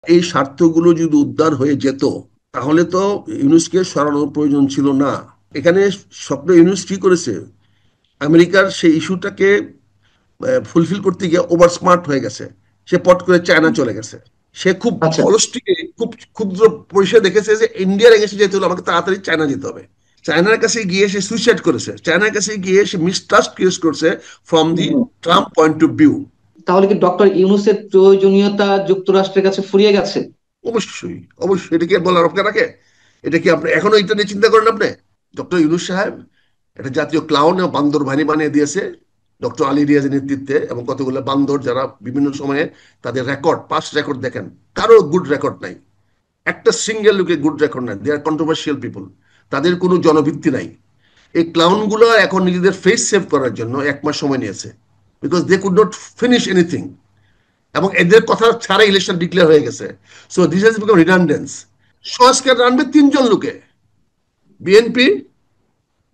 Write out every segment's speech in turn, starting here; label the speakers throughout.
Speaker 1: এই স্বার্থগুলো যদি উদ্ধার হয়ে যেত তাহলে তো ইউনুসকে সরানোর প্রয়োজন ছিল না। এখানে স্বপ্ন ইউনুস কি করেছে, আমেরিকার সেই ইস্যুটাকে ফুলফিল করতে গিয়ে ওভার স্মার্ট হয়ে গেছে। সে পট করে চায়না চলে গেছে। সে খুব
Speaker 2: আচ্ছা,
Speaker 1: অলসটিকে খুব ক্ষুদ্র পরিসরে দেখেছে যে ইন্ডিয়ার এগেন্সে যেতে হলে আমাকে তাড়াতাড়ি চায়না যেতে হবে। চায়নার কাছে গিয়ে সে সুইসাইড করেছে, চায়নার কাছে গিয়ে সে মিসট্রাস্ট ক্রিয়েট করছে from the Trump point of view.
Speaker 2: তাহলে কি ডক্টর ইউনূসের প্রয়োজনীয়তা যুক্তরাষ্ট্রের কাছে ফুরিয়ে গেছে?
Speaker 1: অবশ্যই, অবশ্যই, এটা কি আর বলার অপেক্ষা রাখে? এটা কি আপনি এখনো এটা নিয়ে চিন্তা করেন? আপনি ডক্টর ইউনুস সাহেব একটা জাতীয় ক্লাউন এবং বান্দর বাহিনী বানিয়ে দিয়েছে ডক্টর আলী রিয়াজের নেতৃত্বে, এবং কতগুলো বান্দর যারা বিভিন্ন সময়ে তাদের রেকর্ড, পাস্ট রেকর্ড দেখেন, কারো গুড রেকর্ড নাই। একটা সিঙ্গেল লোকের গুড রেকর্ড নাই। দে আর কন্ট্রোভার্সিয়াল পিপল। তাদের কোনো জনভিত্তি নাই। এই ক্লাউনগুলো এখন নিজেদের ফেস সেভ করার জন্য 1 মাস সময় নিয়েছে, because they could not finish anything. এবং এদের কথা ছাড়া ইলেকশন ডিক্লেয়ার হয়ে গেছে। So this has become redundance. সংস্কার আনবে 3 জন লোকে, বিএনপি,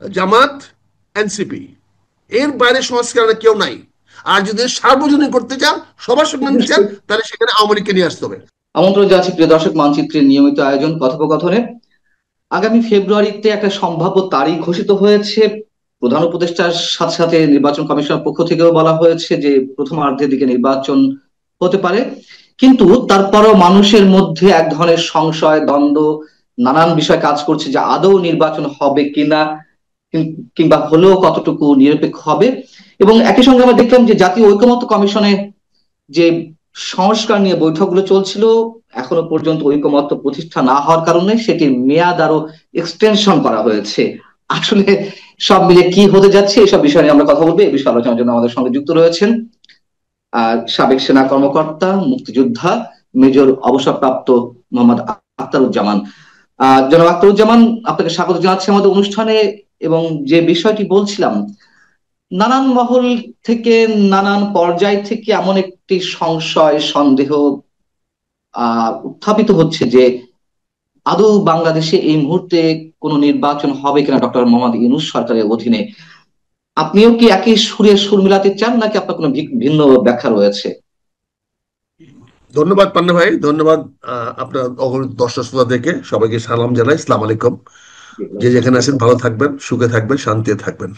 Speaker 1: জামাত, এনসিপি। এর বাইরে সংস্কার আনে কেউ নাই। আর যদি সার্বজনীন করতে চান, সবার সঙ্গে নিতে চান, তাহলে সেখানে আওয়ামী লীগকে নিয়ে আসতে হবে।
Speaker 2: আমন্ত্রণ জানাচ্ছি প্রিয় দর্শক, মানচিত্রের নিয়মিত আয়োজন কথোপকথনে। আগামী ফেব্রুয়ারিতে একটা সম্ভাব্য তারিখ ঘোষিত হয়েছে। প্রধান উপদেষ্টার সাথে সাথে নির্বাচন কমিশনের পক্ষ থেকেও বলা হয়েছে যে প্রথমার্ধের দিকে নির্বাচন হতে পারে। কিন্তু তারপরও মানুষের মধ্যে এক ধরনের সংশয়, দ্বন্দ্ব, নানান বিষয় কাজ করছে যে আদৌ নির্বাচন হবে কিনা, কিংবা হলেও কতটুকু নিরপেক্ষ হবে। এবং একই সঙ্গে আমরা দেখলাম যে জাতীয় ঐকমত্য কমিশনে যে সংস্কার নিয়ে বৈঠকগুলো চলছিল, এখনো পর্যন্ত ঐকমত্য প্রতিষ্ঠা না হওয়ার কারণে সেটির মেয়াদ আরো এক্সটেনশন করা হয়েছে। আসলে সব মিলে কি হতে যাচ্ছে, এসব বিষয় নিয়ে আমরা কথা বলবো। এই বিষয়ে আলোচনার জন্য আমাদের সঙ্গে যুক্ত রয়েছেন সাবেক সেনা কর্মকর্তা, মুক্তিযোদ্ধা, মেজর অবসরপ্রাপ্ত মোহাম্মদ আখতারুজ্জামান। জনাব আখতারুজ্জামান, আপনাকে স্বাগত জানাচ্ছি আমাদের অনুষ্ঠানে। এবং যে বিষয়টি বলছিলাম, নানান মহল থেকে, নানান পর্যায় থেকে এমন একটি সংশয়, সন্দেহ উত্থাপিত হচ্ছে যে আদৌ বাংলাদেশে এই মুহূর্তে কোনো নির্বাচন হবে কিনা ডক্টর মোহাম্মদ ইউনূস সরকারের অধীনে। আপনিও কি একই সুরে সুর মিলাতে চান, নাকি আপনার কোনো ভিন্ন ব্যাখ্যা রয়েছে?
Speaker 1: ধন্যবাদ পান্না ভাই, ধন্যবাদ। আপনার অগণিত দর্শক শ্রোতাদেরকে সবাইকে সালাম জানাই, আসসালামু আলাইকুম। যে যেখানে আছেন ভালো থাকবেন, সুখে থাকবেন, শান্তিতে থাকবেন।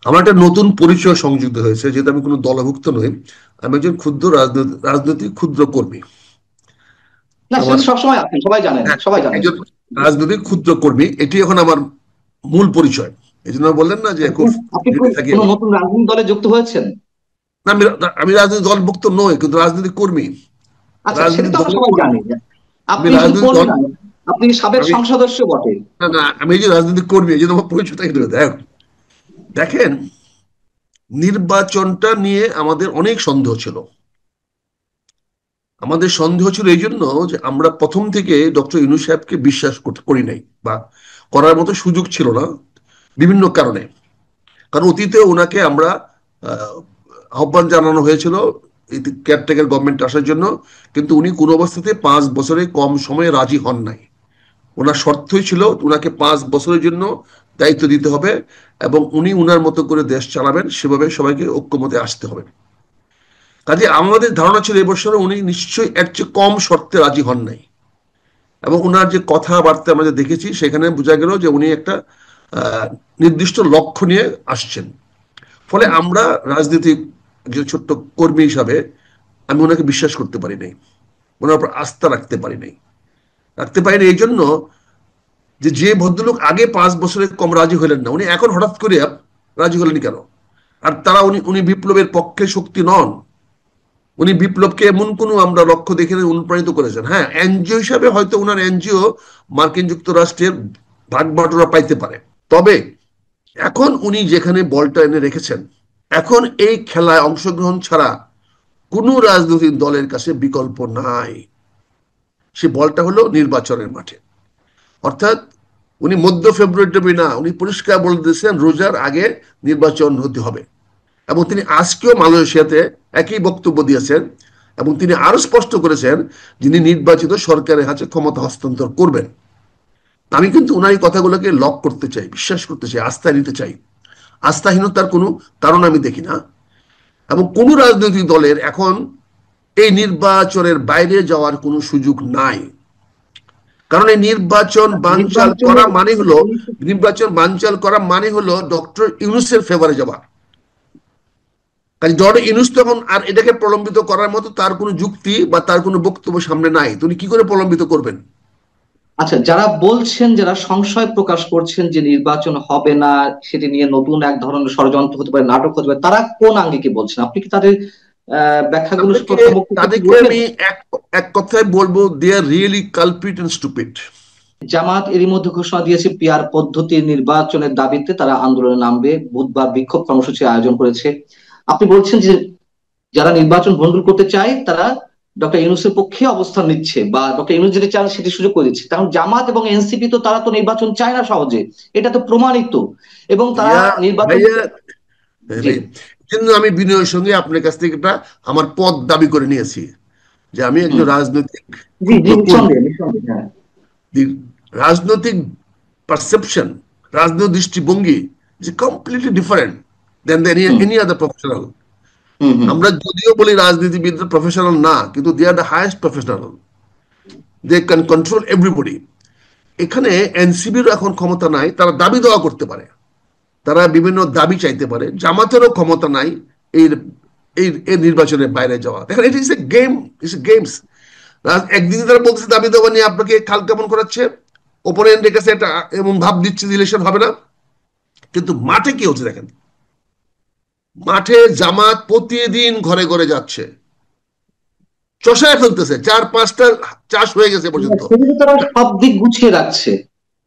Speaker 1: আমার একটা নতুন পরিচয় সংযুক্ত হয়েছে, যেহেতু আমি কোনো দলভুক্ত নই। আমি একজন ক্ষুদ্র রাজনৈতিক ক্ষুদ্র কর্মী।
Speaker 2: না, সেটা
Speaker 1: আমার,
Speaker 2: তো সবসময় আছেন, সবাই জানেন,
Speaker 1: হ্যাঁ,
Speaker 2: সবাই জানেন।
Speaker 1: একজন রাজনৈতিক ক্ষুদ্র কর্মী, এটি এখন আমার মূল পরিচয়। এই জন্য বললেন না যে
Speaker 2: আপনি
Speaker 1: খুব
Speaker 2: আপনি
Speaker 1: ডিউটি থাকি
Speaker 2: কোনো
Speaker 1: আমি।
Speaker 2: নতুন রাজনৈতিক দলে যুক্ত হয়েছেন?
Speaker 1: না, আমি আমি রাজনৈতিক দলভুক্ত নই, কিন্তু রাজনৈতিক কর্মী।
Speaker 2: আচ্ছা, সেটা
Speaker 1: রাজনৈতিক
Speaker 2: তো আমরা
Speaker 1: দলের
Speaker 2: সবাই
Speaker 1: কর্মী।
Speaker 2: জানি।
Speaker 1: আমি
Speaker 2: আপনি শুধু
Speaker 1: রাজনৈতিক
Speaker 2: কর্মী
Speaker 1: দল,
Speaker 2: নন, আপনি সাবেক
Speaker 1: আমি,
Speaker 2: সংসদ সদস্য বটে।
Speaker 1: না না, আমি এই যে রাজনৈতিক কর্মী, এই জন্য আমার পরিচয়টা কিন্তু দেখ। দেখেন, নির্বাচনটা নিয়ে আমাদের অনেক সন্দেহ ছিল। আমাদের সন্দেহ ছিল এই জন্য যে আমরা প্রথম থেকে ডক্টর ইউনূস সাহেবকে বিশ্বাস করি নাই, বা করার মতো সুযোগ ছিল না, বিভিন্ন কারণে। কারণ অতীতে ওনাকে আমরা আহ, আহ্বান জানানো হয়েছিল কেয়ারটেকার গভর্নমেন্ট আসার জন্য, কিন্তু উনি কোনো অবস্থাতে 5 বছরে কম সময়ে রাজি হন নাই। ওনার শর্তই ছিল ওনাকে 5 বছরের জন্য দায়িত্ব দিতে হবে, এবং উনি উনার মতো করে দেশ চালাবেন, সেভাবে সবাইকে ঐক্যমতে আসতে হবে। কাজে আমাদের ধারণা ছিল এবছরে উনি নিশ্চয়ই এর চেয়ে কম শর্তে রাজি হন নাই। এবং ওনার যে কথাবার্তা আমরা যে দেখেছি, সেখানে বোঝা গেল যে উনি একটা আহ, নির্দিষ্ট লক্ষ্য নিয়ে আসছেন। ফলে আমরা রাজনীতিক যে ছোট্ট কর্মী হিসাবে আমি ওনাকে বিশ্বাস করতে পারি নাই, ওনার উপর আস্থা রাখতে পারিনি এই জন্য যে যে ভদ্রলোক আগে 5 বছরে কম রাজি হলেন না, উনি এখন হঠাৎ করে রাজি হলেন কেন? আর তারা উনি উনি বিপ্লবের পক্ষে শক্তি নন। উনি বিপ্লবকে এমন কোনো আমরা লক্ষ্য দেখে অনুপ্রাণিত করেছেন। হ্যাঁ, এনজিও হিসাবে হয়তো ওনার এনজিও মার্কিন যুক্তরাষ্ট্রের ভাগ বাটোয়ারা পাইতে পারে, তবে এখন উনি যেখানে বলটা এনে রেখেছেন, এখন এই খেলায় অংশগ্রহণ ছাড়া কোনো রাজনৈতিক দলের কাছে বিকল্প নাই। সে বলটা হলো নির্বাচনের মাঠে। অর্থাৎ উনি মধ্য ফেব্রুয়ারি না, উনি পরিষ্কার বলে দিয়েছেন রোজার আগে নির্বাচন হতে হবে। এবং তিনি আজকেও মালয়েশিয়াতে একই বক্তব্য দিয়েছেন। এবং তিনি আরো স্পষ্ট করেছেন যিনি নির্বাচিত সরকারের হাতে ক্ষমতা হস্তান্তর করবেন। আমি কিন্তু ওনার এই কথাগুলোকে লক করতে চাই, বিশ্বাস করতে চাই, আস্থায় নিতে চাই। আস্থাহীনতার কোনো কারণ আমি দেখি না। এবং কোন রাজনৈতিক দলের এখন এই নির্বাচনের বাইরে যাওয়ার কোনো সুযোগ নাই। কারণ এই নির্বাচন বানচাল করা
Speaker 2: নির্বাচনের
Speaker 1: মানে হলো, ডক্টর ইউনূসের ফেভারে যাওয়া। কাজে ডক্টর ইউনূস তখন আর এটাকে প্রলম্বিত করার মতো তার কোনো যুক্তি বা তার কোনো বক্তব্য সামনে নাই। তিনি কি করে প্রলম্বিত করবেন?
Speaker 2: আচ্ছা, যারা বলছেন, যারা সংশয় প্রকাশ করছেন যে নির্বাচন হবে না, সেটি নিয়ে নতুন এক ধরনের ষড়যন্ত্র হতে পারে, নাটক হতে পারে, তারা কোন আঙ্গিকে বলছেন? আপনি কি তাদের ব্যাখ্যাগুলো
Speaker 1: তাদেরকে
Speaker 2: সম্মুখে একটু
Speaker 1: তাদেরকে
Speaker 2: বলবেন?
Speaker 1: আমি এক এক কথায় বলবো, they are really culprit and stupid.
Speaker 2: Jamaat এরই মধ্যে ঘোষণা দিয়েছে পিআর পদ্ধতির নির্বাচনের দাবিতে তারা আন্দোলনে নামবে, বুধবার বিক্ষোভ কর্মসূচি আয়োজন করেছে। আপনি বলছেন যে যারা নির্বাচন ভণ্ডুল করতে চায় তারা ডক্টর ইউনূসের পক্ষে অবস্থান নিচ্ছে, বা ডক্টর ইউনূস যেটা চান সেটি সুযোগ করে দিচ্ছে। কারণ জামাত এবং এনসিপি তো, তারা তো নির্বাচন চায় না সহজে, এটা তো প্রমাণিত। এবং তারা
Speaker 1: ইয়া
Speaker 2: নির্বাচন,
Speaker 1: ভাইয়া,
Speaker 2: জি
Speaker 1: ভাই, কিন্তু আমি বিনয়ের সঙ্গে আপনার কাছ থেকে একটা আমার পদ দাবি করে নিয়েছি যে আমি
Speaker 2: হুম,
Speaker 1: একজন রাজনৈতিক
Speaker 2: জি জি,
Speaker 1: কর্মী।
Speaker 2: নিঃসন্দেহে নিঃসন্দেহে, হ্যাঁ।
Speaker 1: রাজনৈতিক পারসেপশন, রাজনৈতিক দৃষ্টিভঙ্গি is completely different than
Speaker 2: hmm
Speaker 1: any other professional.
Speaker 2: Hmm hmm.
Speaker 1: আমরা যদিও বলি রাজনীতিবিদরা প্রফেশনাল না, কিন্তু they are the highest professional, they can control everybody. এখানে এনসিবির এখন ক্ষমতা নাই, তারা দাবি দেওয়া করতে পারে, তারা বিভিন্ন দাবি চাইতে পারে। জামাতেরও ক্ষমতা নাই এই এই এই নির্বাচনের বাইরে যাওয়া। দেখেন, it is a game, it's a games. একদিকে তারা বলতেছে দাবি দেওয়া নিয়ে আপনাকে খাল কেমন করাচ্ছে, ওপোনেন্টের কাছে একটা এমন ভাব দিচ্ছে ইলেকশন হবে না। কিন্তু মাঠে কি হচ্ছে দেখেন, মাঠে জামাত প্রতিদিন ঘরে ঘরে যাচ্ছে, চষায় ফেলতেছে, 4-5টা চাষ হয়ে গেছে পর্যন্ত।
Speaker 2: সেদিকে তারা সব দিক গুছিয়ে রাখছে,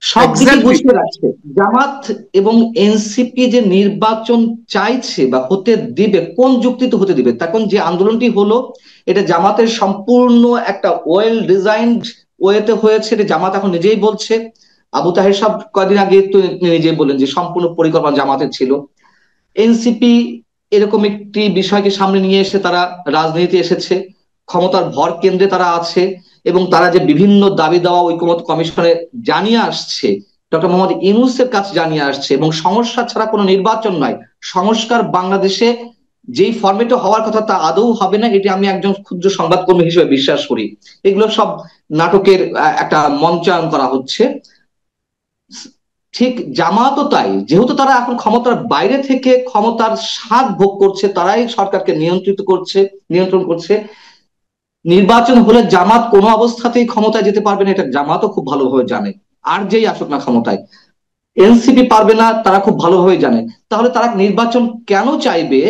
Speaker 2: সব দিকে
Speaker 1: এক্স্যাক্টলি।
Speaker 2: গুছিয়ে রাখছে। জামাত এবং এনসিপি যে নির্বাচন চাইছে বা হতে দিবে, কোন যুক্তিতে হতে দিবে? তখন যে আন্দোলনটি হলো, এটা জামাতের সম্পূর্ণ একটা ওয়েল ডিজাইনড ওয়েতে হয়েছে, এটা জামাত এখন নিজেই বলছে। আবু তাহের সাহেব কয়েকদিন আগে তো নিজেই বললেন যে সম্পূর্ণ পরিকল্পনা জামাতের ছিল। এনসিপি এরকম একটি বিষয়কে সামনে নিয়ে এসে তারা রাজনীতি এসেছে, ক্ষমতার ভর কেন্দ্রে তারা আছে, এবং তারা যে বিভিন্ন দাবি দেওয়া ঐকমত্য কমিশনে জানিয়ে আসছে, ডক্টর মোহাম্মদ ইউনূসের কাছে জানিয়ে আসছে, এবং সমস্যা ছাড়া কোনো নির্বাচন নয়, সংস্কার বাংলাদেশে যেই ফরম্যাটে হওয়ার কথা তা আদৌ হবে না, এটি আমি একজন ক্ষুদ্র সংবাদকর্মী হিসেবে বিশ্বাস করি। এগুলো সব নাটকের একটা মঞ্চায়ন করা হচ্ছে। ঠিক জামাতও তাই, যেহেতু তারা এখন ক্ষমতার বাইরে থেকে ক্ষমতার স্বাদ ভোগ করছে, তারাই সরকারকে নিয়ন্ত্রণ করছে। নির্বাচন হলে জামাত কোনো অবস্থাতেই ক্ষমতায় যেতে পারবে না, এটা জামাতও খুব ভালোভাবে জানে। আর যেই আসুক না ক্ষমতায়, এনসিপি পারবে না, তারা খুব ভালোভাবে জানে। তাহলে তারা নির্বাচন কেন চাইবে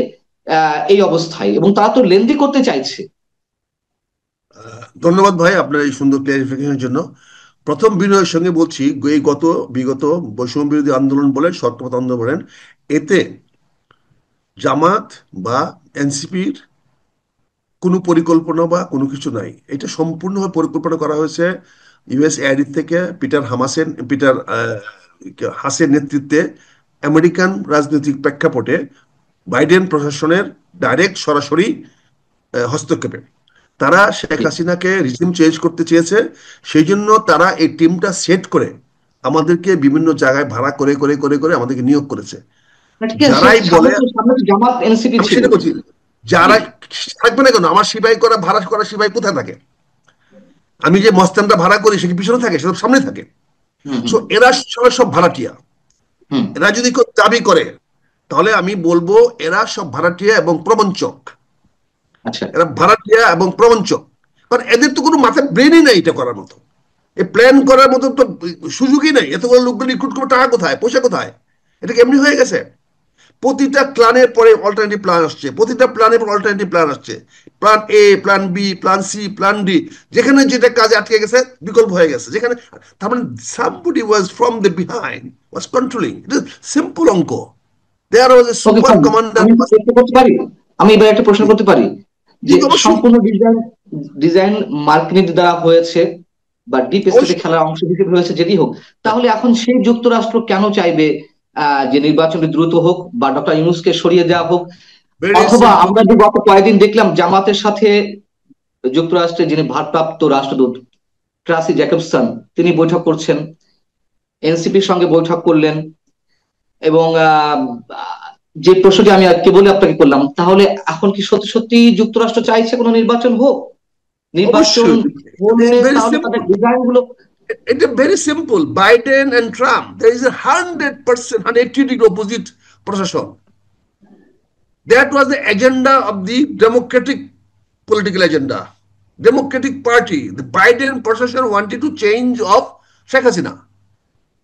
Speaker 2: এই অবস্থায়? এবং তারা তো লেনদি করতে চাইছে।
Speaker 1: ধন্যবাদ ভাই আপনার এই সুন্দর ক্লারিফিকেশনের জন্য। প্রথম বিনয়ের সঙ্গে বলছি, এই বিগত বৈষম্য বিরোধী আন্দোলন বলেন, সত্যপথ আন্দোলন বলেন, এতে জামাত বা এনসিপির কোনো পরিকল্পনা বা কোনো কিছু নাই। এটা সম্পূর্ণভাবে পরিকল্পনা করা হয়েছে ইউএস এয়ার থেকে পিটার হাসের নেতৃত্বে, আমেরিকান রাজনৈতিক প্রেক্ষাপটে বাইডেন প্রশাসনের ডাইরেক্ট সরাসরি হস্তক্ষেপে তারা শেখ হাসিনাকে রিজিম চেঞ্জ করতে চেয়েছে। সেই জন্য তারা এই টিমটা সেট করে আমাদেরকে বিভিন্ন জায়গায় ভাড়া করে করে করে করে আমাদেরকে নিয়োগ করেছে।
Speaker 2: ঠিক আছে,
Speaker 1: যারাই বলে,
Speaker 2: সামনে তো জামাত এনসিপি
Speaker 1: আমি
Speaker 2: ছিল।
Speaker 1: সেটা বলছি,
Speaker 2: জি।
Speaker 1: যারা থাকবে না কেন, আমার সিপাই করা ভাড়া করা সিপাই কোথায় থাকে? আমি যে মস্তানটা ভাড়া করি সে কি পিছনে থাকে? সে সামনে থাকে।
Speaker 2: হুম হুম
Speaker 1: সো এরা সব ভাড়াটিয়া।
Speaker 2: হুম।
Speaker 1: এরা যদি কেউ দাবি করে, তাহলে আমি বলবো এরা সব ভাড়াটিয়া এবং প্রবঞ্চক।
Speaker 2: আচ্ছা।
Speaker 1: এরা ভাড়াটিয়া এবং প্রবঞ্চক। কারণ এদের তো কোনো মাথায় ব্রেনই নাই এটা করার মতো, এই প্ল্যান করার মতো তো সুযোগই নাই। এতগুলো লোকগুলো রিক্রুট করবো, টাকা কোথায়, পয়সা কোথায়? এটা কি এমনি হয়ে গেছে? প্রতিটা প্ল্যানের পরে অল্টারনেটিভ প্ল্যান আসছে, প্রতিটা প্ল্যানের পর অল্টারনেটিভ প্ল্যান আসছে। Plan A, plan B, plan C, plan D, যেখানে যেটা কাজে আটকে গেছে বিকল্প হয়ে গেছে যেখানে। তার মানে somebody was from the behind was controlling. It is simple অঙ্ক। There was a
Speaker 2: okay
Speaker 1: super
Speaker 2: sir,
Speaker 1: commander
Speaker 2: আমি
Speaker 1: who
Speaker 2: কি
Speaker 1: was,
Speaker 2: প্রশ্ন করতে পারি? আমি এবার একটা প্রশ্ন করতে পারি যে
Speaker 1: অবশ্যই
Speaker 2: সম্পূর্ণ ডিজাইন ডিজাইন মার্কেট দ্বারা হয়েছে, বা ডিপ স্টেটে
Speaker 1: অবশ্যই
Speaker 2: খেলার অংশ হিসেবে হয়েছে, যেটি হোক, তাহলে এখন সেই যুক্তরাষ্ট্র কেন চাইবে যে নির্বাচনটি দ্রুত হোক বা ডক্টর ইউনূসকে সরিয়ে দেওয়া হোক?
Speaker 1: ভেরি
Speaker 2: অথবা
Speaker 1: সিম্পল।
Speaker 2: আমরা যে গত কয়েকদিন দেখলাম জামাতের সাথে যুক্তরাষ্ট্রের যিনি ভারপ্রাপ্ত রাষ্ট্রদূত ট্রাসি জ্যাকবসন, তিনি বৈঠক করছেন, এনসিপির সঙ্গে বৈঠক করলেন, এবং যে প্রশ্নটি আমি আজকে বলে আপনাকে করলাম, তাহলে এখন কি সত্যি সত্যি যুক্তরাষ্ট্র চাইছে কোনো নির্বাচন হোক? নির্বাচন
Speaker 1: অবশ্যই,
Speaker 2: হলে
Speaker 1: ভেরি
Speaker 2: তাহলে তাদের
Speaker 1: সিম্পল,
Speaker 2: ডিজাইন গুলো।
Speaker 1: এটা very simple. Biden and Trump, there is a 100% 180-degree opposite প্রশাসন। That was the agenda of the Democratic political agenda, Democratic Party. The Biden প্রশাসন wanted to change of Sheikh Hasina,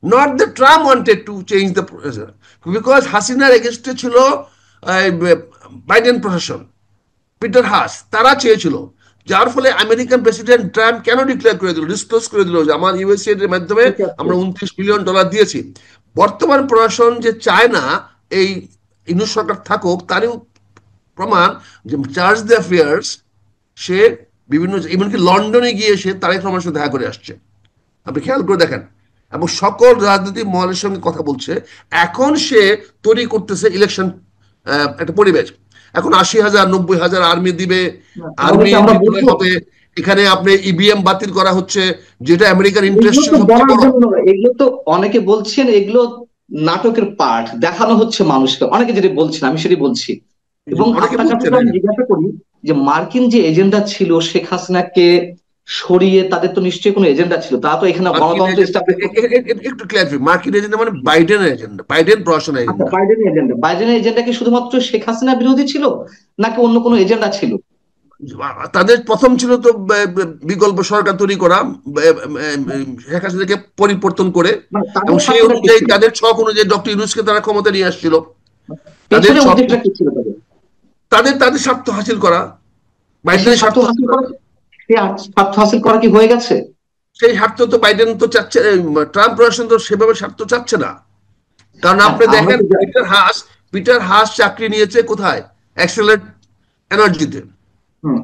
Speaker 1: not the Trump wanted to change the process, because হাসিনার এগেনস্টে ছিল Biden প্রশাসন, Peter Haas, তারা চেয়েছিল। যার ফলে American president Trump কেন ডিক্লেয়ার করে দিল, ডিসক্লোজ করে দিল যে আমার ইউএসএ এর মাধ্যমে
Speaker 2: ঠিক আছে।
Speaker 1: আমরা $29 বিলিয়ন দিয়েছি। বর্তমান প্রশাসন যে চায় না এই ইউনুস সরকার থাকুক, তারই প্রমাণ যে চার্জ দ্য অ্যাফেয়ার্স সে বিভিন্ন, এমনকি লন্ডনে গিয়ে সে তারেক রহমানের সাথে দেখা করে আসছে, আপনি খেয়াল করে দেখেন, এবং সকল রাজনৈতিক মহলের সঙ্গে কথা বলছে। এখন সে তৈরি করতেছে ইলেকশন একটা পরিবেশ। এখন 80,000 90,000 আর্মি দিবে,
Speaker 2: তাহলে
Speaker 1: আর্মি
Speaker 2: কি আমরা
Speaker 1: ডিপ্লয়
Speaker 2: বলবো
Speaker 1: হবে। এখানে আপনি ইভিএম বাতিল করা হচ্ছে, যেটা আমেরিকার ইন্টারেস্ট
Speaker 2: এগুলো
Speaker 1: ছিল
Speaker 2: তো
Speaker 1: সবচেয়ে
Speaker 2: বলার
Speaker 1: বড়।
Speaker 2: জন্য, এগুলো তো অনেকে বলছেন এগুলো নাটকের পার্ট দেখানো হচ্ছে মানুষকে, অনেকে যেটা বলছেন আমি সেটাই বলছি। এবং
Speaker 1: অনেকে
Speaker 2: আপনার কাছে
Speaker 1: বলছেন
Speaker 2: তো আমি জিজ্ঞাসা করি যে মার্কিন যে এজেন্ডা ছিল শেখ হাসিনাকে সরিয়ে, তাদের তো নিশ্চয়ই কোনো এজেন্ডা ছিল, তা তো এখানে
Speaker 1: মার্কিন
Speaker 2: গণতন্ত্র
Speaker 1: এজেন্ডা,
Speaker 2: স্থাপন করতে।
Speaker 1: একটু ক্লিয়ারিফাই, মার্কিন এজেন্ডা মানে বাইডেনের এজেন্ডা, বাইডেন প্রশাসনের
Speaker 2: আচ্ছা,
Speaker 1: এজেন্ডা।
Speaker 2: বাইডেনের এজেন্ডা, বাইডেনের এজেন্ডা কি শুধুমাত্র শেখ হাসিনা বিরোধী ছিল নাকি অন্য কোনো এজেন্ডা ছিল?
Speaker 1: তাদের প্রথম ছিল তো বিকল্প সরকার তৈরি করা, শেখ হাসিনাকে পরিবর্তন করে,
Speaker 2: মানে
Speaker 1: এবং
Speaker 2: তাদের
Speaker 1: সেই
Speaker 2: স্বার্থটা কি
Speaker 1: অনুযায়ী
Speaker 2: ছিল?
Speaker 1: তাদের ছক অনুযায়ী ডক্টর ইউনূসকে তারা ক্ষমতা নিয়ে আসছিল। তাদের
Speaker 2: পেছনে
Speaker 1: ছক,
Speaker 2: উদ্দেশ্যটা কি ছিল তাদের?
Speaker 1: তাদের তাদের স্বার্থ হাসিল করা,
Speaker 2: সেই
Speaker 1: বাইডেনের
Speaker 2: স্বার্থ
Speaker 1: স্বার্থ হাসিল
Speaker 2: হাসিল
Speaker 1: করা।
Speaker 2: করা, সেই স্বার্থ হাসিল করা কি হয়ে গেছে?
Speaker 1: সেই স্বার্থ তো বাইডেন তো চাচ্ছে, ট্রাম্প প্রশাসন তো সেভাবে স্বার্থ চাচ্ছে না। কারণ
Speaker 2: হ্যাঁ,
Speaker 1: আপনি
Speaker 2: আমরা
Speaker 1: দেখেন
Speaker 2: তো
Speaker 1: পিটার হাস চাকরি নিয়েছে কোথায়? অ্যাক্সেলারেট এনার্জিতে।
Speaker 2: হুম,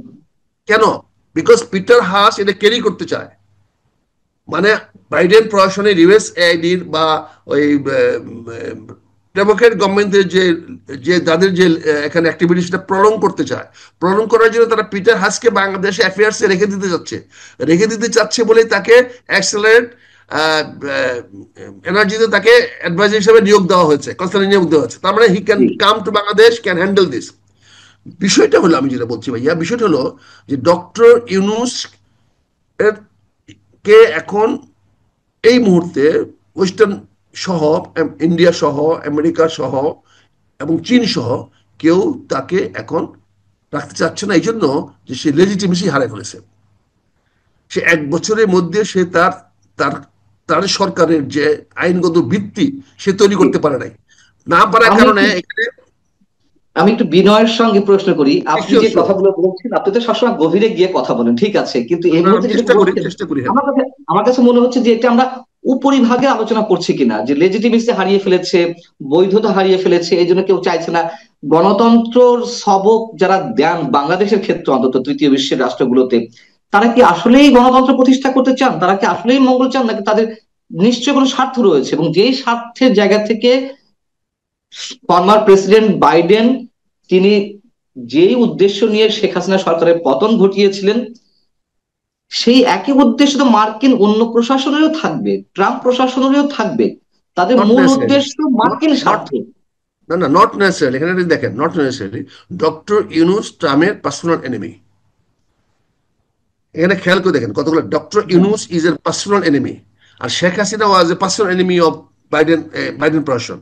Speaker 1: কেন? বিকজ পিটার হাস এটা ক্যারি করতে চায়। মানে বাইডেন প্রশাসনের ইউএসএআইডির বা ওই ডেমোক্রেট গভর্নমেন্টের যে যে তাদের যে এখানে অ্যাক্টিভিটি সেটা প্রলং করতে চায়। প্রলং করার জন্য তারা পিটার হাসকে বাংলাদেশে অ্যাফেয়ার্সে রেখে দিতে চাচ্ছে বলেই তাকে অ্যাক্সেলারেট এনার্জিতে তাকে অ্যাডভাইজার হিসেবে নিয়োগ দেওয়া হয়েছে, কনসালটেন্ট নিয়োগ দেওয়া হয়েছে। তার মানে he can come to Bangladesh, can handle this. বিষয়টা হলো, আমি যেটা বলছি ভাইয়া, বিষয়টা হলো যে ডক্টর ইউনূস এর কে এখন এই মুহূর্তে ওয়েস্টার্ন সহ, ইন্ডিয়া সহ, আমেরিকা সহ এবং চীন সহ কেউ তাকে এখন রাখতে চাচ্ছে না, এই জন্য যে সে লেজিটিমেসি হারিয়ে ফেলেছে। সে 1 বছরের মধ্যে সে তার তার তার সরকারের যে আইনগত ভিত্তি সে তৈরি করতে পারে নাই, না পারার
Speaker 2: আমি
Speaker 1: কারণে
Speaker 2: একটু
Speaker 1: এখানে।
Speaker 2: আমি একটু বিনয়ের সঙ্গে প্রশ্ন করি, আপনি
Speaker 1: শিওর
Speaker 2: যে
Speaker 1: শিওর,
Speaker 2: কথাগুলো বলছেন আপনি তো সবসময় গভীরে গিয়ে কথা বলেন, ঠিক আছে, কিন্তু এই
Speaker 1: আমি
Speaker 2: মুহূর্তে যেটা
Speaker 1: চেষ্টা করি,
Speaker 2: বলছেন
Speaker 1: চেষ্টা করি, হ্যাঁ।
Speaker 2: আমার কাছে মনে হচ্ছে যে এটা আমরা উপরিভাগে আলোচনা করছি কিনা, যে লেজিটিমেসি হারিয়ে ফেলেছে, বৈধতা হারিয়ে ফেলেছে, এই জন্য কেউ চাইছে না। গণতন্ত্রর সবক যারা দেন বাংলাদেশের ক্ষেত্রে, অন্তত তৃতীয় বিশ্বের রাষ্ট্রগুলোতে, তারা কি আসলেই গণতন্ত্র প্রতিষ্ঠা করতে চান? তারা কি আসলেই মঙ্গল চান, নাকি তাদের নিশ্চয়ই কোনো স্বার্থ রয়েছে? এবং যেই স্বার্থের জায়গা থেকে ফর্মার প্রেসিডেন্ট বাইডেন, তিনি যেই উদ্দেশ্য নিয়ে শেখ হাসিনা সরকারের পতন ঘটিয়েছিলেন, সেই একই উদ্দেশ্য তো মার্কিন অন্য প্রশাসনেরও থাকবে, ট্রাম্প প্রশাসনেরও থাকবে। তাদের
Speaker 1: নট
Speaker 2: মূল
Speaker 1: নেসেসারি,
Speaker 2: উদ্দেশ্য
Speaker 1: নট
Speaker 2: মার্কিন
Speaker 1: নট
Speaker 2: স্বার্থ।
Speaker 1: না না, নট নেসেসারি। এখানে দেখেন, নট নেসেসারি। ডক্টর ইউনূস ট্রাম্পের পার্সোনাল এনিমি। এখানে খেয়াল করে দেখেন কতগুলো, ডক্টর ইউনূস ইজ এর পার্সোনাল এনিমি, আর Sheikh Hasina was a personal enemy of Biden প্রশাসন।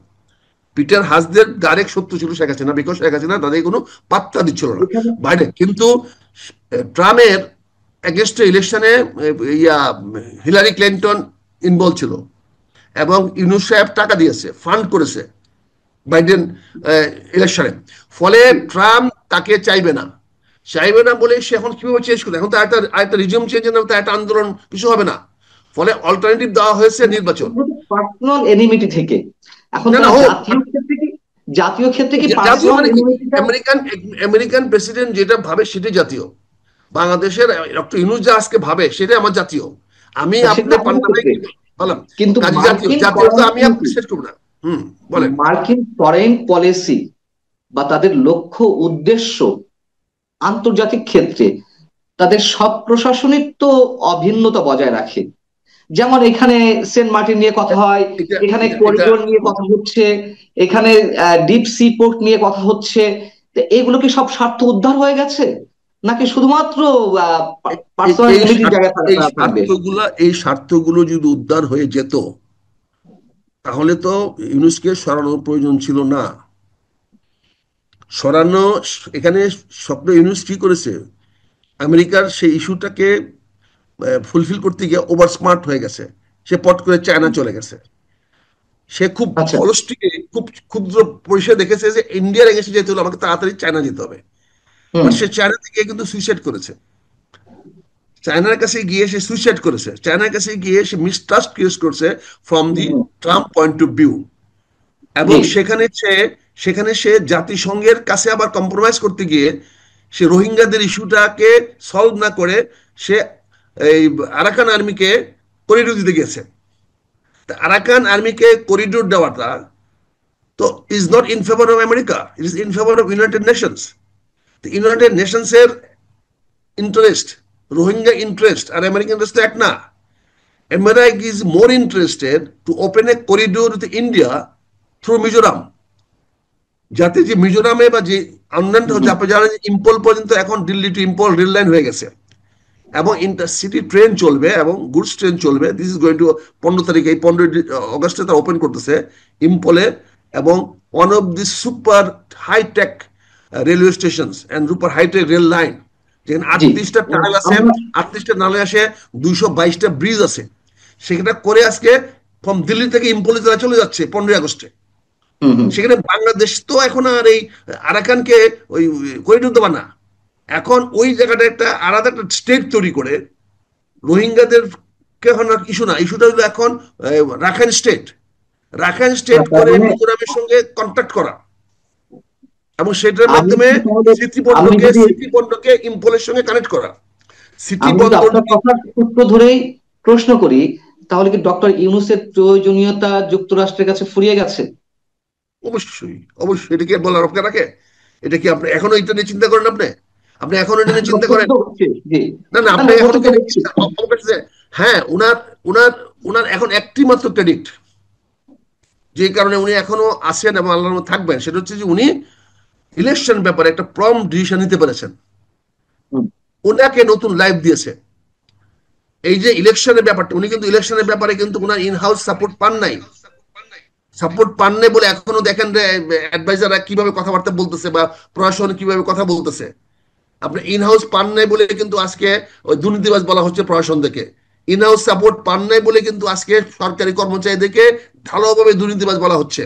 Speaker 1: পিটার হাসদের ডাইরেক্ট শত্রু ছিল শেখ হাসিনা, বিকজ শেখ হাসিনা তাদের কোনো পাত্তা দিচ্ছিল না
Speaker 2: এখানে
Speaker 1: বাইডেন। কিন্তু ট্রাম্পের এগেনস্টে ইলেকশনে ইয়া হিলারি ক্লিন্টন ইনভলভ ছিল, এবং ইউনূস সাহেব টাকা দিয়েছে, ফান্ড করেছে বাইডেন ইলেকশনে। ফলে ট্রাম্প তাকে চাইবে না বলে সে এখন কিভাবে চেঞ্জ করবে? এখন তো একটা রিজিউম চেঞ্জ না, একটা আন্দোলন কিছু হবে না। ফলে অল্টারনেটিভ দেওয়া হয়েছে নির্বাচন।
Speaker 2: পার্সোনাল এনিমিটি থেকে এখন
Speaker 1: না না,
Speaker 2: তারা
Speaker 1: হোক
Speaker 2: জাতীয় ক্ষেত্রে কি
Speaker 1: জাতীয়
Speaker 2: পার্সোনাল
Speaker 1: মানে কি,
Speaker 2: এনিমিটিটা?
Speaker 1: আমেরিকান প্রেসিডেন্ট যেটা ভাবে সেটাই জাতীয়। বাংলাদেশের ডক্টর ইউনূস যা আজকে ভাবে সেটাই আমার জাতীয়। আমি
Speaker 2: সেটা
Speaker 1: আপনার
Speaker 2: আমাদের
Speaker 1: পান্ডাবে
Speaker 2: ক্ষেত্রে,
Speaker 1: বললাম
Speaker 2: কিন্তু
Speaker 1: কাজী জাতীয়,
Speaker 2: মার্কিন
Speaker 1: জাতীয় তো
Speaker 2: ফরেন
Speaker 1: আমি আপনি শেষ করবো না। বলেন।
Speaker 2: মার্কিন ফরেন পলিসি বা তাদের লক্ষ্য উদ্দেশ্য আন্তর্জাতিক ক্ষেত্রে তাদের সব প্রশাসনিক তো অভিন্নতা বজায় রাখে। যেমন এখানে সেন্ট মার্টিন নিয়ে কথা হয়,
Speaker 1: এটা
Speaker 2: এখানে
Speaker 1: এটা এটা
Speaker 2: করিডোর নিয়ে কথা হচ্ছে, এখানে ডিপ সি পোর্ট নিয়ে কথা হচ্ছে। তো এগুলো কি সব স্বার্থ উদ্ধার হয়ে গেছে, নাকি শুধুমাত্র
Speaker 1: এ-
Speaker 2: পার্সোনাল
Speaker 1: এই
Speaker 2: লিমিটেড
Speaker 1: স্বার্থ
Speaker 2: জায়গায়
Speaker 1: এই
Speaker 2: থাকবে?
Speaker 1: স্বার্থগুলো যদি উদ্ধার হয়ে যেত, তাহলে তো ইউনুসকে সরানোর প্রয়োজন ছিল না। সরানো, এখানে স্বপ্ন ইউনুস কি করেছে, আমেরিকার সেই ইস্যুটাকে ফুলফিল করতে গিয়ে ওভার স্মার্ট হয়ে গেছে। সে পট করে চায়না চলে গেছে। সে খুব
Speaker 2: আচ্ছা।
Speaker 1: অলসটিকে, খুব ক্ষুদ্র পরিসরে দেখেছে যে ইন্ডিয়ার এগেন্সে যেতে হলে আমাকে তাড়াতাড়ি চায়না যেতে হবে।
Speaker 2: হুম।
Speaker 1: বাট সে চায়না থেকে কিন্তু সুইসাইড করেছে। চায়নার কাছে গিয়ে সে সুইসাইড করেছে, চায়নার কাছে গিয়ে সে মিসট্রাস্ট ক্রিয়েট করছে from the
Speaker 2: hmm.
Speaker 1: Trump point of view. এবং
Speaker 2: জি।
Speaker 1: সেখানে সে জাতিসংঘের কাছে আবার কম্প্রোমাইজ করতে গিয়ে সে রোহিঙ্গাদের ইস্যুটাকে সলভ না করে সে এই আরাকান আর্মিকে করিডোর দিতে গেছে। আরাকান আর্মিকে করিডোর দেওয়াটা তো is not in favour of America, it is in favour of United Nations. United Nations এর ইন্টারেস্ট, রোহিঙ্গা ইন্টারেস্ট আর আমেরিকান ইন্টারেস্ট তো এক না। America is more interested to open a corridor with India through Mizoram, যাতে যে মিজোরামে বা যে অন্যান্য
Speaker 2: হুম।
Speaker 1: যারা ইম্পল পর্যন্ত এখন Delhi to Imphal rail line হয়ে গেছে, এবং ইন্টারসিটি ট্রেন চলবে এবং গুডস ট্রেন চলবে। দিস ইজ গোয়িং টু 15 তারিখে, এই 15 আগস্টে তারা ওপেন করতেছে ইম্পলে। এবং one of the super hitech railway station and super hitech rail line, যেখানে
Speaker 2: জি।
Speaker 1: 38টা টানেল আছে,
Speaker 2: আমরা।
Speaker 1: 38টা নালে আসে, 222টা ব্রিজ আছে। সেটা করে আজকে ফ্রম দিল্লি থেকে ইম্পলে তারা চলে যাচ্ছে 15 আগস্টে।
Speaker 2: হুম। হুম।
Speaker 1: সেখানে বাংলাদেশ তো এখন আর এই আরাকানকে ওই করিডোর দেবা না। এখন ওই জায়গাটা একটা আলাদা একটা স্টেট তৈরি করে রোহিঙ্গাদের এখন আর ইস্যু না, ইস্যুটা হলো এখন রাখাইন স্টেট। রাখাইন স্টেট
Speaker 2: তার
Speaker 1: করে
Speaker 2: মানে
Speaker 1: মিজোরামের সঙ্গে কন্ট্যাক্ট করা, এবং সেটার
Speaker 2: আমি
Speaker 1: মাধ্যমে
Speaker 2: কি তাহলে, আমি যদি
Speaker 1: সিটি বন্দরকে ইম্পলের সঙ্গে কানেক্ট করা। সিটি
Speaker 2: আমি যদি
Speaker 1: বন্দর
Speaker 2: আপনার
Speaker 1: যদি
Speaker 2: কথার সূত্র ধরেই প্রশ্ন করি, তাহলে কি ডক্টর ইউনূসের প্রয়োজনীয়তা যুক্তরাষ্ট্রের কাছে ফুরিয়ে গেছে?
Speaker 1: অবশ্যই, অবশ্যই, এটা কি আর বলার অপেক্ষা রাখে? এটা কি আপনি এখনো এটা নিয়ে চিন্তা করেন? আপনি আপনি এখনো এটা নিয়ে চিন্তা
Speaker 2: করতে
Speaker 1: করেন?
Speaker 2: তো হচ্ছে। জি।
Speaker 1: না না,
Speaker 2: না
Speaker 1: আপনি
Speaker 2: না,
Speaker 1: এখনো
Speaker 2: করতে
Speaker 1: কি
Speaker 2: তো
Speaker 1: এটা
Speaker 2: হচ্ছে।
Speaker 1: চিন্তা অবকাশ আছে? হ্যাঁ, উনার উনার উনার এখন একটি মাত্র ক্রেডিট, যে কারণে উনি এখনো আছেন এবং আল্লাহর রহমতে থাকবেন, সেটা হচ্ছে যে উনি ইলেকশন ব্যাপারে একটা প্রম ডিসিশন নিতে পেরেছেন।
Speaker 2: হুম।
Speaker 1: ওনাকে নতুন লাইফ দিয়েছে এই যে ইলেকশনের ব্যাপারটা। উনি কিন্তু ইলেকশনের ব্যাপারে কিন্তু উনার ইন হাউস সাপোর্ট পান নাই। সাপোর্ট পান নাই বলে এখনো দেখেন যে অ্যাডভাইজাররা কিভাবে কথাবার্তা বলতেছে বা প্রশাসন কিভাবে কথা বলতেছে। আপনি ইন হাউস পান নাই বলে কিন্তু আজকে ওই দুর্নীতিবাজ বলা হচ্ছে প্রশাসন থেকে। ইন হাউস সাপোর্ট পান নাই বলে কিন্তু আজকে সরকারি কর্মচারীদেরকে ঢালাওভাবে দুর্নীতিবাজ বলা হচ্ছে।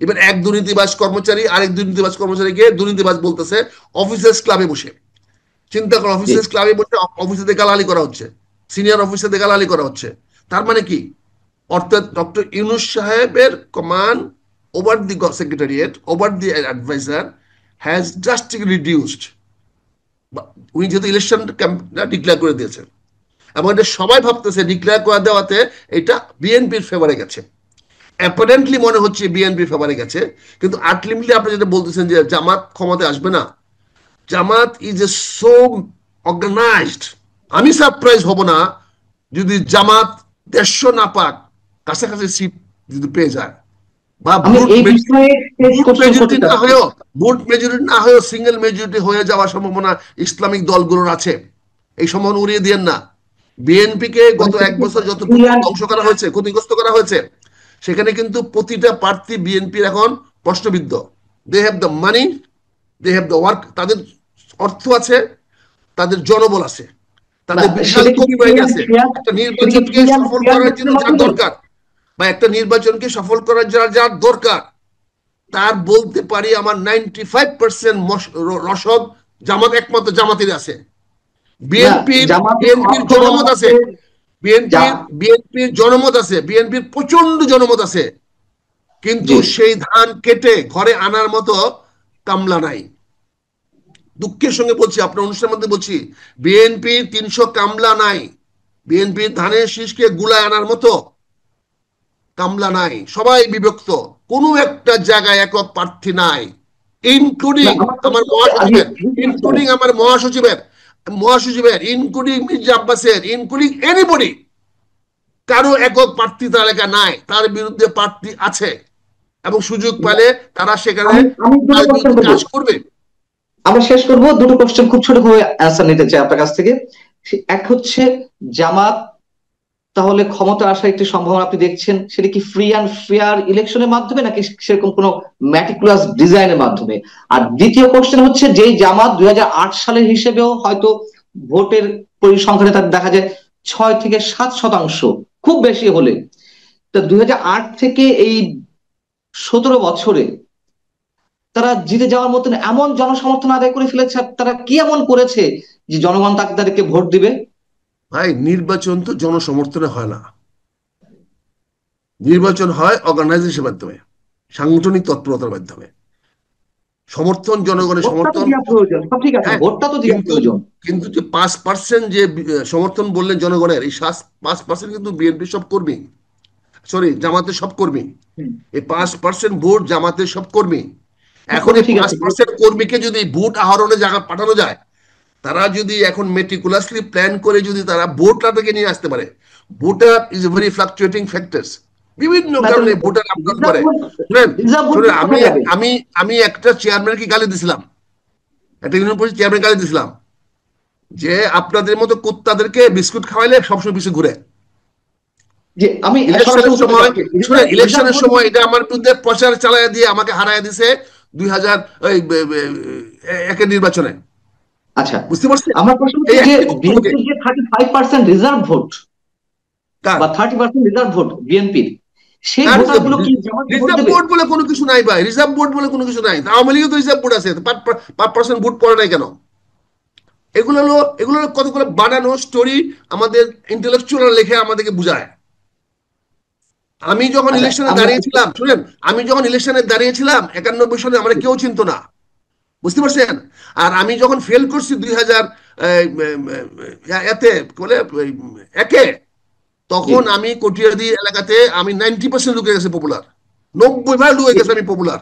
Speaker 1: এবার এক দুর্নীতিবাজ কর্মচারী আরেক দুর্নীতিবাজ কর্মচারীকে দুর্নীতিবাজ বলতেছে অফিসার্স ক্লাবে বসে। চিন্তা করো,
Speaker 2: জি।
Speaker 1: অফিসার্স ক্লাবে বসে অফিসে গালালি করা হচ্ছে, সিনিয়র অফিসারদের গালালি করা হচ্ছে। তার মানে কি? অর্থাৎ ডক্টর ইউনুস সাহেবের command over the secretariat, over the adviser has drastically reduced. উনি যেহেতু ইলেকশন ডিক্লেয়ার করে দিয়েছেন, এবং এটা সবাই ভাবতেছে ডিক্লেয়ার করে দেওয়াতে এটা বিএনপির ফেভারে গেছে। অ্যাপারেন্টলি মনে হচ্ছে বিএনপির ফেভারে গেছে, কিন্তু আলটিমেটলি আপনি যেটা বলতেছেন যে জামাত ক্ষমতায় আসবে না, জামাত ইজ এ সো অর্গানাইজড। আমি সারপ্রাইজ হব না যদি জামাত 150 না পাক, কাছাকাছি সিট যদি পেয়ে যায়, বা
Speaker 2: আমি
Speaker 1: ভোট
Speaker 2: এই বিষয়ে শেষ
Speaker 1: ভোট
Speaker 2: কোশ্চেন করতে
Speaker 1: মেজরিটি না
Speaker 2: চাচ্ছি।
Speaker 1: হয়েও, সিঙ্গেল মেজরিটি হয়ে যাওয়ার সম্ভাবনা ইসলামিক দলগুলোর আছে। এই সম্ভাবনা উড়িয়ে দিয়েন না। বিএনপি কে
Speaker 2: মানে
Speaker 1: গত
Speaker 2: সেটা
Speaker 1: এক
Speaker 2: কি
Speaker 1: বছর যতটুকু
Speaker 2: ক্লিয়ার?
Speaker 1: ধ্বংস করা হয়েছে, ক্ষতিগ্রস্ত করা হয়েছে, সেখানে কিন্তু প্রতিটা প্রার্থী বিএনপির এখন প্রশ্নবিদ্ধ। They have the money, they have the work, তাদের অর্থ আছে, তাদের জনবল আছে,
Speaker 2: না,
Speaker 1: তাদের বিশাল
Speaker 2: সেটা কি
Speaker 1: কর্মী বাহিনী
Speaker 2: ক্লিয়ার
Speaker 1: আছে।
Speaker 2: ক্লিয়ার
Speaker 1: একটা
Speaker 2: সেটা কি
Speaker 1: নির্বাচনকে
Speaker 2: ক্লিয়ার
Speaker 1: সফল
Speaker 2: ক্লিয়ার
Speaker 1: করার জন্য
Speaker 2: মেসেজের
Speaker 1: যার
Speaker 2: মাধ্যমে?
Speaker 1: দরকার, বা একটা নির্বাচনকে সফল করার যার যার দরকার, তার বলতে পারি আমার 95% রসদ জামাত, একমাত্র জামাতের আছে।
Speaker 2: না,
Speaker 1: বিএনপির
Speaker 2: জামাতের
Speaker 1: বিএনপির
Speaker 2: অর্থ বলা
Speaker 1: জনমত আছে,
Speaker 2: হচ্ছে। যা।
Speaker 1: বিএনপির জনমত আছে, বিএনপির প্রচন্ড জনমত আছে, কিন্তু
Speaker 2: জি।
Speaker 1: সেই ধান কেটে ঘরে আনার মতো কামলা নাই। দুঃখের সঙ্গে বলছি, আপনার অনুষ্ঠানের মধ্যে বলছি, বিএনপির 300 কামলা নাই, বিএনপির ধানের শীষকে গুলায় আনার মতো কামলা নাই। সবাই বিভক্ত, কোনো একটা জায়গায় একক প্রার্থী নাই,
Speaker 2: না,
Speaker 1: ইনক্লুডিং
Speaker 2: আমার
Speaker 1: আমার
Speaker 2: প্রশ্ন হচ্ছে আগে
Speaker 1: মহাসচিবের,
Speaker 2: বুঝতে
Speaker 1: ইনক্লুডিং আমার মহাসচিবের, ইনক্লুডিং মির্জা আব্বাসের, ইনক্লুডিং এনিবডি। কারো একক প্রার্থী তালিকা নাই, তার বিরুদ্ধে প্রার্থী আছে, এবং সুযোগ পেলে তারা সেখানে
Speaker 2: আমি দুটো
Speaker 1: তার
Speaker 2: কোশ্চেন
Speaker 1: বিরুদ্ধে
Speaker 2: করবো,
Speaker 1: কাজ করবে।
Speaker 2: আমরা শেষ করবো, দুটো কোশ্চেন খুব ছোট ভাবে অ্যান্সার নিতে চাই আপনার কাছ থেকে। এক হচ্ছে, জামাত তাহলে ক্ষমতা আসার একটি সম্ভাবনা আপনি দেখছেন, সেটা কি ফ্রি অ্যান্ড ফেয়ার ইলেকশনের মাধ্যমে নাকি সেরকম কোনো ম্যাটিকুলাস ডিজাইনের মাধ্যমে? আর দ্বিতীয় কোশ্চেন হচ্ছে, যেই জামাত 2008 সালের হিসেবেও হয়তো ভোটের পরিসংখ্যানে তার দেখা যায় 6 থেকে 7%, খুব বেশি হলে, তা 2008 থেকে এই 17 বছরে তারা জিতে যাওয়ার মতন এমন জনসমর্থন আদায় করে ফেলেছে, আর তারা কি এমন করেছে যে জনগণ তাদেরকে ভোট দিবে?
Speaker 1: ভাই, নির্বাচন তো জনসমর্থনে হয় না, নির্বাচন হয় অর্গানাইজেশনের মাধ্যমে, সাংগঠনিক তৎপরতার মাধ্যমে। সমর্থন, জনগণের
Speaker 2: ভোটটা তো
Speaker 1: সমর্থন।
Speaker 2: দেওয়া প্রয়োজন, সব ঠিক আছে,
Speaker 1: হ্যাঁ,
Speaker 2: ভোটটা তো দেওয়া
Speaker 1: কিন্তু
Speaker 2: প্রয়োজন।
Speaker 1: কিন্তু যে 5% যে সমর্থন বললেন জনগণের, এই 5% কিন্তু বিএনপি সব কর্মী, সরি জামাতের সব কর্মী।
Speaker 2: হুম,
Speaker 1: এই 5% ভোট জামাতের সব কর্মী। এখন
Speaker 2: কথা
Speaker 1: এই
Speaker 2: ঠিক
Speaker 1: পাঁচ
Speaker 2: আছে।
Speaker 1: পার্সেন্ট কর্মীকে যদি ভোট আহরণে জায়গা পাঠানো যায়, তারা যদি এখন মেটিকুলাসলি প্ল্যান করে যদি তারা ভোটারকে নিয়ে আসতে পারে। Voter is a very fluctuating factors, বিভিন্ন
Speaker 2: না
Speaker 1: কারণে
Speaker 2: তাহলে
Speaker 1: ভোটার আপডাউন
Speaker 2: রিজার্ভ
Speaker 1: করে।
Speaker 2: ভোট,
Speaker 1: শুনেন,
Speaker 2: রিজার্ভ ভোট
Speaker 1: শুনেন, আমি
Speaker 2: কোথায় যাবে?
Speaker 1: আমি আমি একটা চেয়ারম্যানকে গালি দিছিলাম, একটা ইউনিয়ন পরিষদ চেয়ারম্যান গালি দিছিলাম যে আপনাদের মতো কুত্তাদেরকে বিস্কুট খাওয়াইলে সবসময় পিছু ঘুরে।
Speaker 2: যে আমি সরাসরি
Speaker 1: ইলেকশনের
Speaker 2: উত্তরটা
Speaker 1: সময়,
Speaker 2: চাচ্ছি,
Speaker 1: শুনেন,
Speaker 2: রিজার্ভ
Speaker 1: ইলেকশনের
Speaker 2: ভোট।
Speaker 1: সময় এটা আমার বিরুদ্ধে প্রচার চালায় দিয়ে আমাকে হারায় দিছে 2000 একের নির্বাচনে।
Speaker 2: আচ্ছা,
Speaker 1: বুঝতে পারছেন?
Speaker 2: আমার প্রশ্ন
Speaker 1: এই
Speaker 2: হচ্ছে যে
Speaker 1: একটি বক্তব্যকে
Speaker 2: বিএনপির যে 35% রিজার্ভ ভোট
Speaker 1: কার
Speaker 2: বা 30% রিজার্ভ ভোট বিএনপির, সেই
Speaker 1: কার
Speaker 2: ভোটার গুলো কি জামাতকে ভোট
Speaker 1: রিজার্ভ
Speaker 2: দেবে?
Speaker 1: বোর্ড বলে কোনো কিছু নাই ভাই, রিজার্ভ বোর্ড বলে কোনো কিছু নাই। আওয়ামী লীগের তো রিজার্ভ বোর্ড আছে, 5% ভোট পড়ে নাই কেন? এগুলো হলো কতগুলো বানানো স্টোরি, আমাদের ইন্টেলেকচুয়াল লেখে আমাদেরকে বুঝায়। আমি যখন
Speaker 2: আচ্ছা,
Speaker 1: ইলেকশনে
Speaker 2: আমরা
Speaker 1: দাঁড়িয়েছিলাম, শুনেন, আমি যখন ইলেকশনে দাঁড়িয়েছিলাম 91 সালে, আমরা কেউ চিনতো না। বুঝতে পারছেন? আর আমি যখন ফেল করছি 2000 এতে বলে একে,
Speaker 2: জি,
Speaker 1: তখন আমি কটিয়াদি এলাকাতে আমি 90% ঢুকে গেছে পপুলার, 90% ঢুকে
Speaker 2: জি,
Speaker 1: গেছে আমি পপুলার।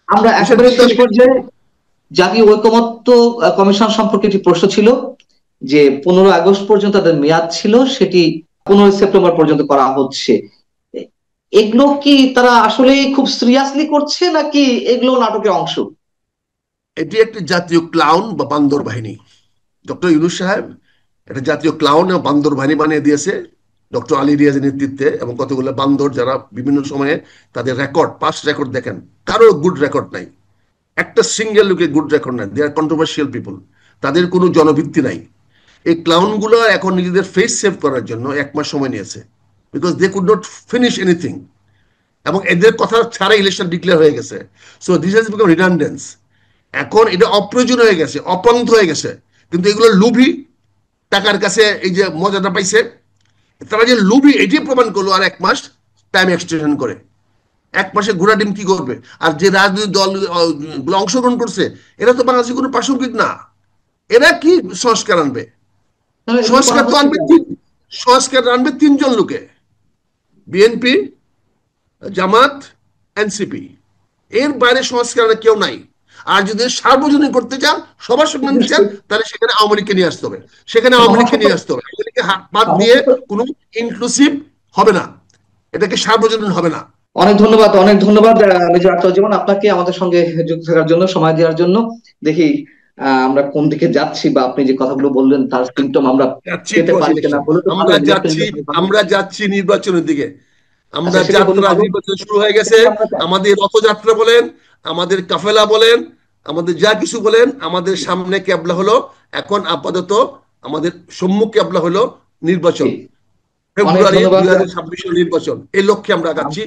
Speaker 2: আমরা
Speaker 1: বুঝছেন?
Speaker 2: একেবারে
Speaker 1: কিন্তু
Speaker 2: শেষ
Speaker 1: আমি
Speaker 2: পর্যায়ে, জাতীয় ঐকমত্য কমিশন সম্পর্কে একটি প্রশ্ন ছিল, যে 15 আগস্ট পর্যন্ত তাদের মেয়াদ ছিল, সেটি 15 সেপ্টেম্বর পর্যন্ত করা হচ্ছে। এগুলো কি তারা আসলে খুব সিরিয়াসলি করছে, নাকি এগুলো নাটকের অংশ?
Speaker 1: এটি একটি জাতীয় ক্লাউন বা বান্দর বাহিনী। ডক্টর ইউনূস সাহেব একটা জাতীয় ক্লাউন এবং বান্দর বাহিনী বানিয়ে দিয়েছে ডক্টর আলী রিয়াজের নেতৃত্বে, এবং কতগুলো বান্দর যারা বিভিন্ন সময়ে তাদের রেকর্ড, পাস্ট রেকর্ড দেখেন, কারো গুড রেকর্ড নাই, একটা সিঙ্গেল লোকে গুড রেকর্ড নাই। দে আর কন্ট্রোভার্সিয়াল পিপল, তাদের কোনো জনভিত্তি নাই। এই ক্লাউনগুলো এখন নিজেদের ফেস সেভ করার জন্য 1 মাস সময় নিয়েছে, because they could not finish anything, এবং এদের কথা ছাড়া ইলেকশন ডিক্লেয়ার হয়ে গেছে। So this has become redundance. এখন এটা অপ্রয়োজন হয়ে গেছে, অপন্থ হয়ে গেছে। কিন্তু এগুলো লোভী, টাকার কাছে এই যে মজাটা পাইছে, তারা যে লোভী এটি প্রমাণ করলো, আর 1 মাস টাইম এক্সটেনশন করে। 1 মাসে ঘোড়া ডিম কি করবে? আর যে রাজনৈতিক দল অংশগ্রহণ করছে, এরা তো বাংলাদেশের কোনো প্রাসঙ্গিক না। এরা কি সংস্কার আনবে?
Speaker 2: তাহলে এগুলো করা
Speaker 1: সংস্কার তো
Speaker 2: হচ্ছে
Speaker 1: আনবে
Speaker 2: কেন?
Speaker 1: সংস্কার আনবে 3 জন লোকে, বিএনপি, জামাত, এনসিপি। এর বাইরে সংস্কার কেউ নাই। আর যদি সার্বজনীন করতে চান, সবার সঙ্গে নিতে চান, তাহলে সেখানে আওয়ামী লীগকে নিয়ে আসতে হবে, সেখানে আওয়ামী লীগকে
Speaker 2: সমস্যা তো,
Speaker 1: নিয়ে আসতে হবে। আওয়ামী লীগকে বাদ দিয়ে
Speaker 2: সমস্যা তো,
Speaker 1: কোনো ইনক্লুসিভ হবে না, এটাকে সার্বজনীন হবে না।
Speaker 2: অনেক ধন্যবাদ, অনেক ধন্যবাদ মেজর আখতারুজ্জামান আপনাকে আমাদের সঙ্গে যুক্ত থাকার জন্য, সময় দেওয়ার জন্য। দেখি আমরা কোন দিকে যাচ্ছি, বা আপনি যে কথাগুলো বললেন তার সিমটম আমরা
Speaker 1: যাচ্ছি
Speaker 2: পেতে
Speaker 1: টু
Speaker 2: পারি কিনা,
Speaker 1: ইলেকশন,
Speaker 2: হলে তো ভালো,
Speaker 1: আমরা
Speaker 2: নির্বাচন
Speaker 1: যাচ্ছি,
Speaker 2: ভালো।
Speaker 1: আমরা যাচ্ছি নির্বাচনের দিকে। আমরা
Speaker 2: আচ্ছা, সেটাই হলে
Speaker 1: যাত্রা,
Speaker 2: ভালো,
Speaker 1: নির্বাচন শুরু হয়ে গেছে।
Speaker 2: সেটাই আমরা চাই।
Speaker 1: আমাদের রথযাত্রা বলেন, আমাদের কাফেলা বলেন, আমাদের যা কিছু বলেন, আমাদের সামনে ক্যাবলা হলো। এখন আপাতত আমাদের সম্মুখ ক্যাবলা হলো নির্বাচন,
Speaker 2: জি, অনেক
Speaker 1: ফেব্রুয়ারি
Speaker 2: ধন্যবাদ।
Speaker 1: 2026 নির্বাচন। এই লক্ষ্যে আমরা আগাচ্ছি।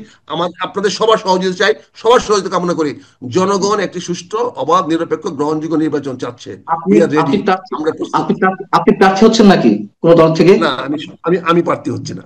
Speaker 1: আপনাদের সবার সহযোগিতা চাই, সবার সহযোগিতা কামনা করি। জনগণ একটি সুষ্ঠু, অবাধ, নিরপেক্ষ, গ্রহণযোগ্য নির্বাচন চাচ্ছে।
Speaker 2: আপনি
Speaker 1: উই আর রেডি,
Speaker 2: আপনি প্রার্থী,
Speaker 1: আমরা প্রস্তুত।
Speaker 2: আপনি প্রার্থী হচ্ছেন নাকি কোনো দল থেকে?
Speaker 1: না, আমি আমি আমি প্রার্থী হচ্ছি না।